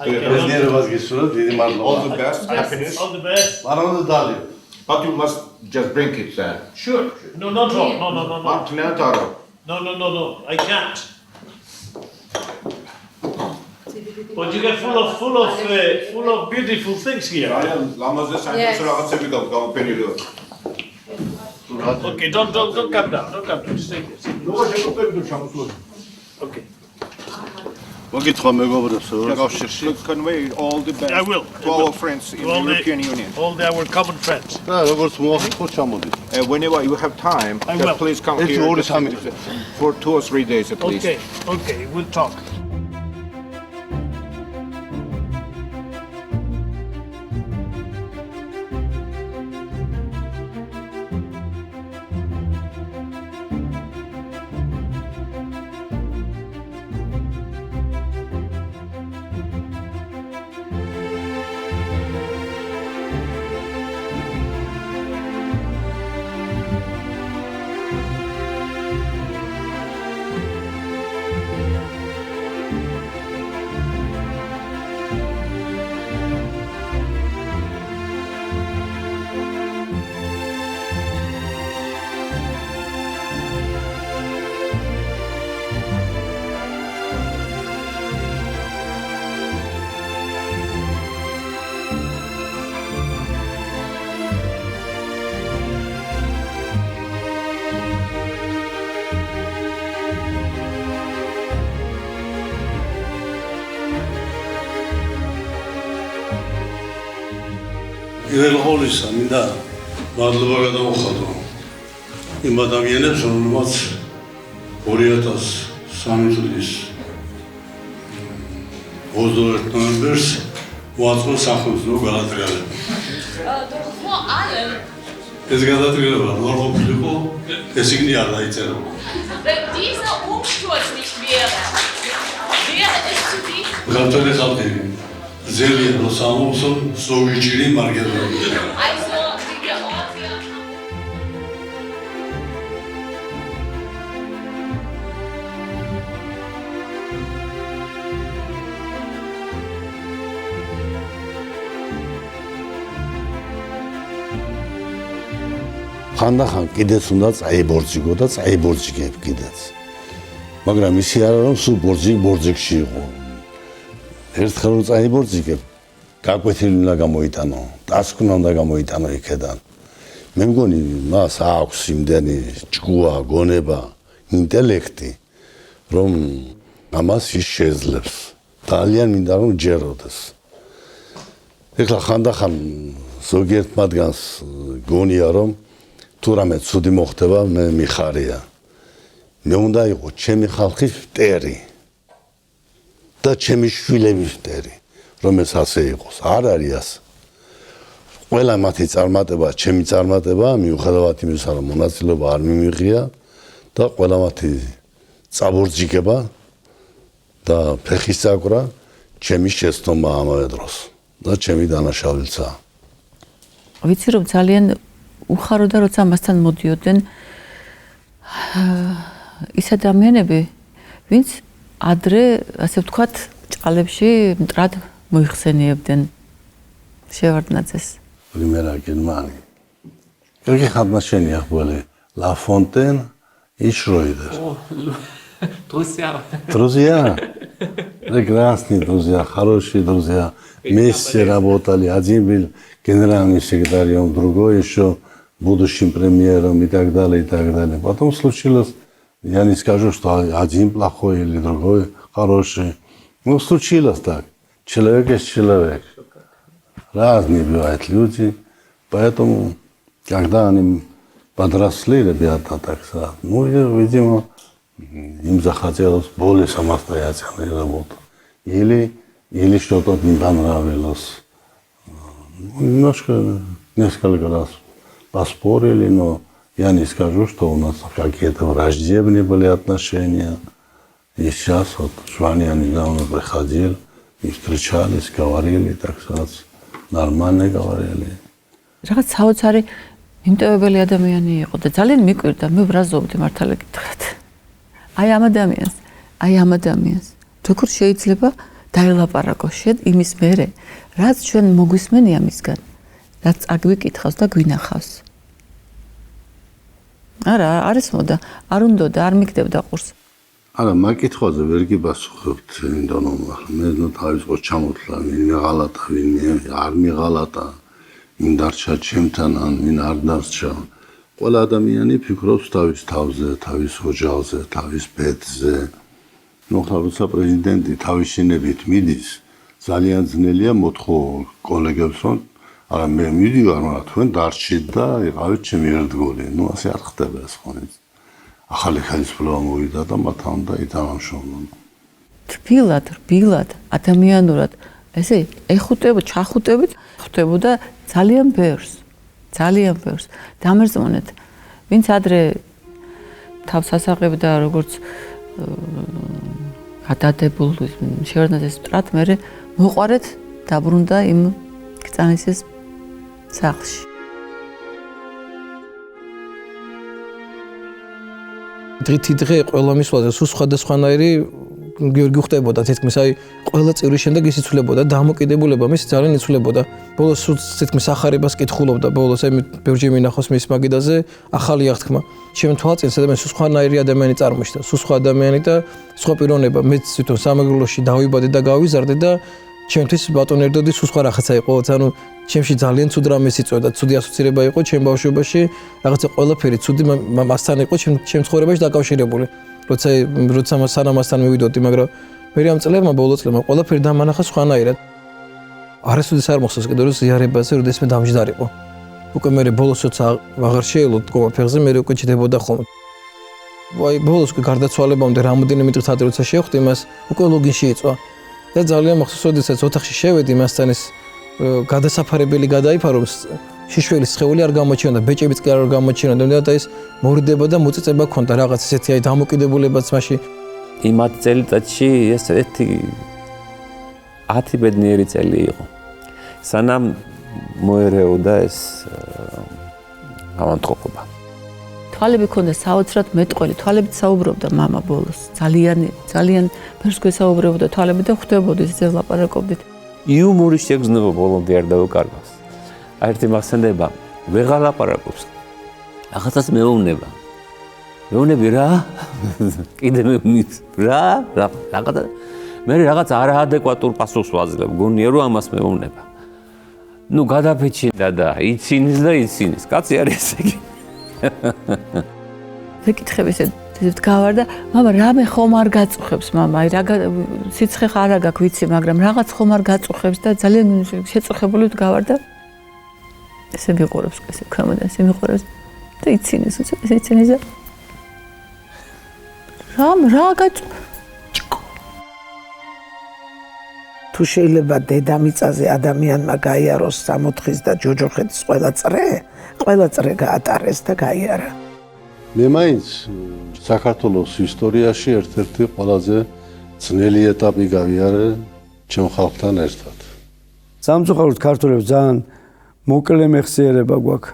ბედნიერებას გისურვებთ, დიდი მადლობა. All the best, happiness. All the best. მანამდე დალია. But you must just bring it there. Sure. No, not all. No. No. I can't. But you get full of beautiful things here. Okay, don't come down. Don't come down. Just take this. Okay. მოგითხვა მეგობრებს, კავშირში. Convey all the best I will. to our friends in the European Union. All our common friends. და როგორც მოახერხოთ ჩამოდით. Whenever you have time, I will. please come here for 2 or 3 days at least. Okay, we'll talk. პირველ ყოვლისა მინდა მადლობა გადავუხადო იმ ადამიანებს, რომლებმაც 2003 წლის 21 ნოემბერს მოაწყო სახელმწიფო გადატრიალება. ეს გადატრიალება არ ყოფილიყო, ეს იგი არ დაიწერა. გალტონე ხალხი ზელია როსამოსო სოვიჭირი მარგერიტა. ხანდახან კიდეც უნდა წაიბორძიგო და წაიბორძიგებ კიდეც. მაგრამ ისი არა რომ სულ ბორძიგში იყო. ერთხელ რომ წაიბორძიგებ, გაკვეთილი უნდა გამოიტანო, დასკვნა უნდა გამოიტანო იქედან. მე მგონი მას აქვს იმდენი ჭკუა, გონება, ინტელექტი, რომ ამას ის შეძლებს. ძალიან მინდა რომ ჯეროდეს. ეხლა ხანდახან ზოგიერთ მათგანს გონია რომ თუ რამე ცუდი მოხდება, მე მიხარია. მე უნდა იყო ჩემი ხალხის მტერი და ჩემი შვილების მტერი, რომ ეს ასე იყოს. არ არის ასე. ყველა მათი წარმატება, ჩემი წარმატება, მიუხედავად იმისა, რომ მონაწილეობა არ მიმიღია და ყველა მათი წაბორძიგება და ფეხის წაგვრა ჩემი შეცდომა ამავე დროს და ჩემი დანაშაულიცაა. ვიცი რომ ძალიან უხაროდა როცა ამასთან მოდიოდნენ ის ადამიანები, ვინც ადრე, ასე ვთქვათ, ჭყალებში მტრად მოიხსენიებდნენ შევარდნაძეს. Primera Germania. Creo que отношения были La Fontaine и Шройдер. Друзья. Прекрасные друзья, хорошие друзья. Вместе работали. Один был генеральным секретарем, другой еще будущим премьером и так далее, и так далее. Потом случилось, я не скажу, что один плохой или другой хороший. Ну, случилось так. Человек есть человек. Разные бывают люди, поэтому, когда они подросли, ребята, так сказать, ну, видимо, им захотелось более самостоятельной работы. Или что-то не понравилось. Немножко, несколько раз поспорили, но я не скажу, что у нас какие-то враждебные были отношения. И сейчас, вот, Шваня недавно приходил, и встречались, говорили, так сказать, нормально говорили. Რაღაც საოცარი მიმტევებელი ადამიანი იყო და ძალიან მიკვირდა, მე ბრაზობდი მართალი გითხრათ. აი ამ ადამიანს როგორ შეიძლება დაელაპარაკო შედ იმის მერე, რაც ჩვენ მოგვისმენია მისგან, რაც აგვიკითხავს და გვინახავს. არა, არის მოდა, არ უნდოდა, არ მიგდებდა ყურს. არა, მაგითხოვზე ვერ გიპასუხებთ, ინდონო, მე თავის ყო ჩამოთლა, ვინ მიღალატა, ვინ არ მიღალატა, ვინ დარჩა ჩემთან, ან ვინ არ დარჩა. ყველა ადამიანი ფიქრობს თავის თავზე, თავის ოჯახზე, თავის ბედზე. ნუ ხალხა პრეზიდენტი თავის შინებით მიდის, ძალიან ძნელია მოთხოვ კოლეგებს, რომ არა მე მიდივარ, მაგრამ თქვენ დარჩით და იყავით ჩემი ერთგული. ნუ ასე არ ხდება ეს ხონით. ახალი ხელისუფლება მოვიდა და მათ უნდა ითამაშონ. რბილად, ადამიანურად, ესე ჩახუტებით, ხვდებოდა ძალიან ბევრს. დამერწმუნეთ, ვინც ადრე თავს ასაღებდა როგორც გადადებულ შევარდნაძეს მტრად, მერე მოყარეთ დაბრუნდა იმ კრწანისის სახლში. დღე ყველა მისვლაზე სულ სხვადასხვანაირი გიორგი ხდებოდა თითქმის აი ყველა წევრის შემდეგ ის იცვლებოდა დამოკიდებულება მისი ძალიან იცვლებოდა ბოლოს თითქმის ახარებას კითხულობდა ბოლოს აი ბევრჯერ მინახავს მის მაგიდაზე ახალი აღთქმა ჩემ თვალწინს ადამიანი სულ სხვანაირი ადამიანი წარმოიშთა სულ სხვა ადამიანი და სხვა პიროვნება მეც თვითონ სამეგრელოში დავიბადე და გავიზარდე და ჩემთვის ბატონ ერდოდი სულ სხვა რაღაცა იყო ანუ ჩემში ძალიან ცუდ რამეს იწვევდა ცუდი ასოცირება იყო ჩემ ბავშვობაში რაღაცა ყველაფერი ცუდი მასთან იყო ჩემ ცხოვრებაში დაკავშირებული როცა სანამასთან მივიდოდი, მაგრამ მე ამ წლებმა ბოლო წლებმა ყველაფერი დამანახა სხვანაირად. არასოდეს არ მოხსოვს კიდევ რომ ზიარებაზე, როდესაც მე დამჯდარიყო. უკვე მე ბოლოს როცა აღარ შეელო დგომა ფეხზე, მე უკვე ჩდებოდა ხოლმე. ვაი, ბოლოს უკვე გარდაცვალებამდე რამოდენიმე დღით ადრე როცა შევხვდი მას, უკვე ლოგინში იწვა. და ძალიან მოხსოვს, როდესაც ოთახში შევედი მასთან ეს გადასაფარებელი გადაიფარო შიშველის სხეული არ გამოჩენდა, ბეჭებიც კი არ გამოჩენდა და ეს მორიდება და მოწიწება ქონდა რაღაც ესეთი აი დამოკიდებულებაც მასში. იმ 10 წელიწადში ესეთი 10 ბედნიერი წელი იყო. სანამ მოერეოდა ეს ავანტყოფობა. თვალები ქონდა საოცრად მეტყველი, თვალებით საუბრობდა მამა ბოლოს. ძალიან ფერს გვესაუბრებოდა თვალები და ხვდებოდი ისე ლაპარაკობდით. იუმორის შეგრძნება ბოლომდე არ დავუკარგავს. ერთი მახსენდება, ვეღარ ლაპარაკობს. ახალსაც მეუბნება. მეუბნები რა? კიდე მეუბნით რა? რაღაცა მე რაღაც არაადეკვატურ პასუხს ვაძლევ. გონია რომ ამას მეუბნება. ნუ გადაფეჩინდა და იცინის. კაცი არის ესე იგი. ვეკითხებ ესე ვდგავარ და მამა რამე ხომ არ გაწუხებს მამა აი რა სიცხე არა გაქვს ვიცი მაგრამ რაღაც ხომ არ გაწუხებს და ძალიან შეწუხებული ვდგავარ და ესე მიყურებს ესე ქამოდა ესე მიყურებს და იცინის ესე იცინის და რა თუ შეიძლება დედამიწაზე ადამიანმა გაიაროს 64-ის და ჯოჯოხეთის ყველა წრე გაატარეს და გაიარა. მე მაინც საქართველოს ისტორიაში ერთ-ერთი ყველაზე ძნელი ეტაპი გავიარე ჩემ ხალხთან ერთად. სამწუხაროდ ქართველებს ძალიან მოკლე მეხსიერება გვაქვს.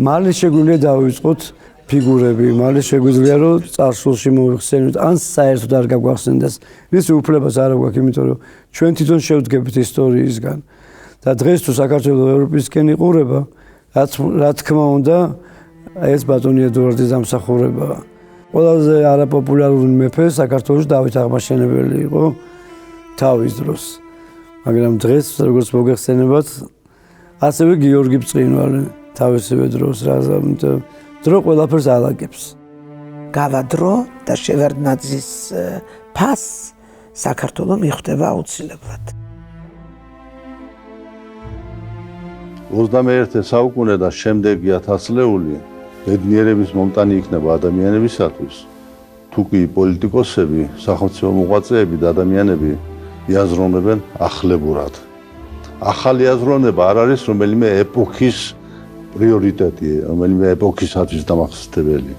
მალე შეგვიძლია დავიწყოთ ფიგურები, მალე შეგვიძლია რომ წარსულში მოვიხსენოთ, ან საერთოდ არ გაგვახსენდეს. ის უფლებას არ გვაქვს, იმიტომ რომ ჩვენ თვითონ შევდგებით ისტორიისგან. და დღეს თუ საქართველოს ევროპისკენ იყურება, რა თქმა უნდა, ეს ბატონი ედუარდის დამსახურებაა. ყველაზე არაპოპულარული მეფე საქართველოს დავით აღმაშენებელი იყო თავის დროს. მაგრამ დღეს როგორც მოგეხსენებათ, ასევე გიორგი ბრწყინვალე თავისივე დროს დრო ყველაფერს ალაგებს. გავა დრო და შევარდნაძის ფასს საქართველოს მიხვდება აუცილებლად. 21 საუკუნე და შემდეგი ათასლეული ბედნიერების მომტანი იქნება ადამიანებისათვის, თუ კი პოლიტიკოსები, სახელმწიფო მოღვაწეები და ადამიანები იაზრონებენ ახლებურად. ახალი აზროვნება არ არის რომელიმე ეპოქის პრიორიტეტი, რომელიმე ეპოქისათვის დამახასიათებელი.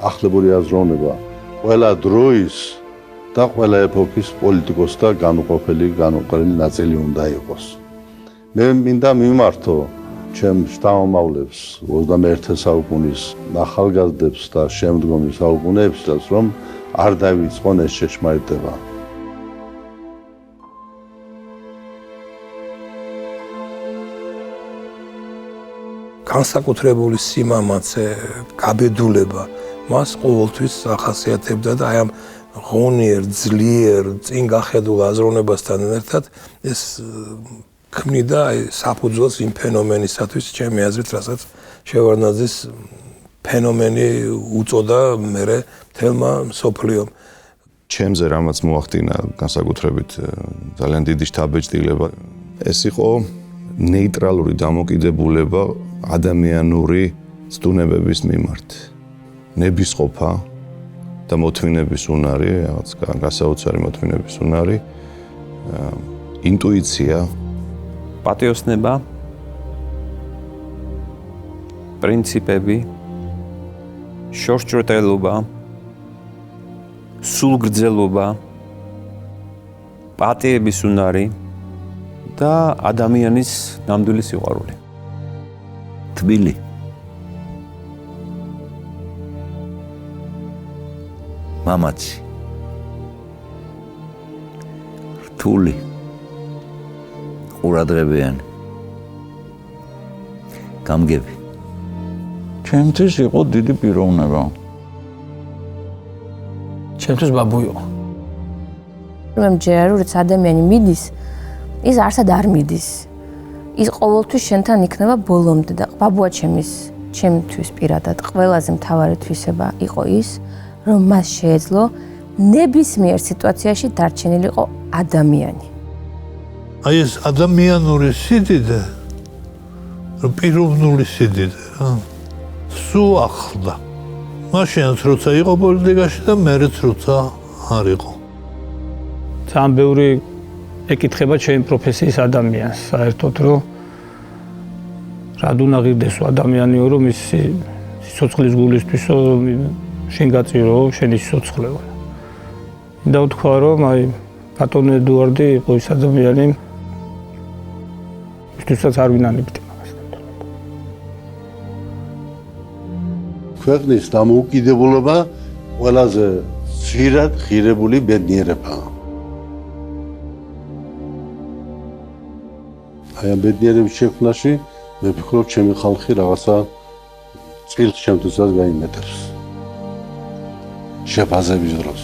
ახლებური აზროვნება ყველა დროის და ყველა ეპოქის პოლიტიკოსთა განუყოფელი ნაწილი უნდა იყოს. მე მინდა მიმართო ჩემ შთამომავლებს 21 საუკუნის ახალგაზრდებს და შემდგომი საუკუნეებსაც, რომ არ დაივიწყონ ეს შეშმარიტება. განსაკუთრებული სიმამაცე, გაბედულება მას ყოველთვის ახასიათებდა და აი ამ ღონიერ, ძლიერ, წინ გახედულ აზროვნებასთან ერთად ეს ქმნიდა საფუძველს იმ ფენომენისათვის, ჩემი აზრით, რასაც შევარდნაძის ფენომენი უწოდა მერე მთელმა მსოფლიომ. ჩემზე რამაც მოახდინა განსაკუთრებით ძალიან დიდი შთაბეჭდილება, ეს იყო ნეიტრალური დამოკიდებულება ადამიანური ცდუნებების მიმართ. ნებისყოფა და მოთმინების უნარი, რაღაც გასაოცარი მოთმინების უნარი, ინტუიცია, პატიოსნება, პრინციპები, შორსჭრეტელობა, სულგრძელობა, პატიების უნარი და ადამიანის ნამდვილი სიყვარული. თბილი. მამაცი. რთული. ყურადღებიანი. გამგები. ჩემთვის იყო დიდი პიროვნება. ჩემთვის ბაბუ იყო. მე მჯერა რომ ადამიანი მიდის, ის არსად არ მიდის. ის ყოველთვის შენთან იქნება ბოლომდე და ბაბუა ჩემთვის პირადად ყველაზე მთავარი თვისება იყო ის, რომ მას შეეძლო ნებისმიერ სიტუაციაში დარჩენილიყო ადამიანი. აი ეს ადამიანური სიდიდე, პიროვნული სიდიდე რა. სულ ახლდა. მაშინაც როცა იყო პოლიტიკაში და მერეც როცა არ იყო. ძალიან ბევრი ეკითხება ჩემი პროფესიის ადამიანს, საერთოდ რომ რად უნდა ღირდეს ადამიანიო, რომ ის სიცოცხლის გულისთვისო შენ გაწირო, შენი სიცოცხლეო. მინდა ვთქვა, რომ აი ბატონი ედუარდი იყო ის ადამიანი, ვისაც არ ვინანებდი მაგას. ქვეყნის დამოუკიდებლობა ყველაზე ძირად ღირებული ბედნიერებაა. აი ამ ბედნიერების შექმნაში მე ვფიქრობ, ჩემი ხალხი რაღაცა წილს შემთხვევას გაიმეტებს. შეფასების დროს.